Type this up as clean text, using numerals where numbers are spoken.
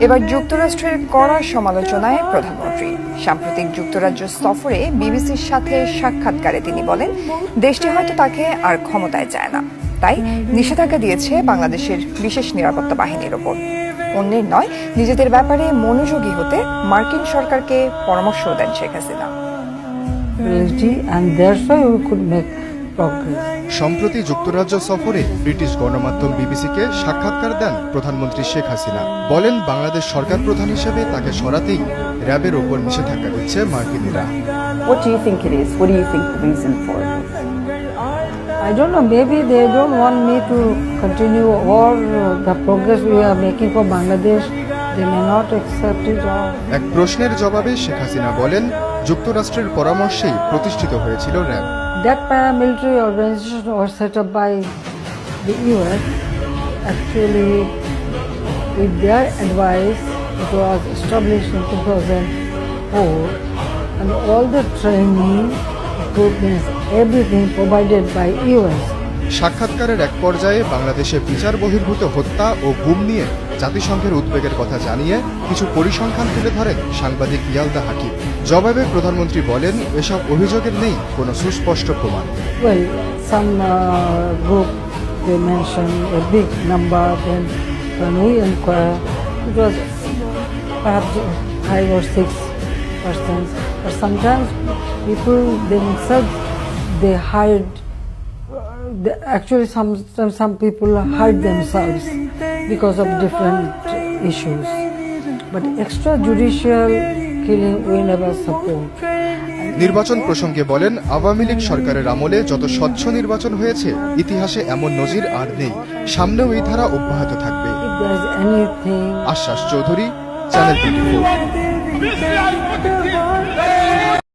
এবার যুক্তরাষ্ট্রের কড়া সমালোচনায় প্রধানমন্ত্রী। সাম্প্রতিক যুক্তরাজ্য সফরে বিবিসির সাথে সাক্ষাৎকারে তিনি বলেন, দেশটি হয়তো তাকে আর ক্ষমতায় চায় না, তাই নিষেধাজ্ঞা দিয়েছে বাংলাদেশের বিশেষ নিরাপত্তা বাহিনীর ওপর। অন্যের নয়, নিজেদের ব্যাপারে মনোযোগী হতে মার্কিন সরকারকে পরামর্শ দেন শেখ হাসিনা। সম্প্রতি যুক্তরাজ্য সফরে ব্রিটিশ গণমাধ্যম বিবিসিকে সাক্ষাৎকার দেন প্রধানমন্ত্রী শেখ হাসিনা। বলেন, বাংলাদেশ সরকার প্রধান হিসেবে তাকে সরাতেই র্যাবের ওপর নিষেধাজ্ঞা দিচ্ছে মার্কিনীরা। What do you think it is? What do you think the reason for it is? I don't know, maybe they don't want me to continue or the progress we are making for Bangladesh, they may not accept it or... এক প্রশ্নের জবাবে শেখ হাসিনা বলেন, যুক্তরাষ্ট্রের পরামর্শেই প্রতিষ্ঠিত হয়েছিল RAB. That paramilitary organization was set up by the US. Actually, with their advice, it was established in 2004, and all the training, equipment, everything provided by US. সাক্ষাৎকারের এক পর্যায়ে বাংলাদেশে বিচার বহির্ভূত হত্যা ও গুম নিয়ে জাতিসংঘের উদ্বেগের কথা জানিয়ে কিছু পরিসংখ্যান তুলে ধরেন সাংবাদিক ইয়ালদা হাকিম। জবাবে প্রধানমন্ত্রী বলেন, এসব অভিযোগের নেই কোনো সুস্পষ্ট প্রমাণ। Well, some group they mention a big number. Then when we inquire, it was perhaps 5 or 6%. But sometimes people themselves they hide. Actually, sometimes some people hide themselves because of different issues. But extrajudicial killing we never support. নির্বাচন প্রসঙ্গে বলেন, আওয়ামী লীগ সরকারের আমলে যত স্বচ্ছ নির্বাচন হয়েছে, ইতিহাসে এমন নজির আর নেই। সামনেও এই ধারা অব্যাহত থাকবে। If there is anything, আশ্বাস চৌধুরী, চ্যানেল 24।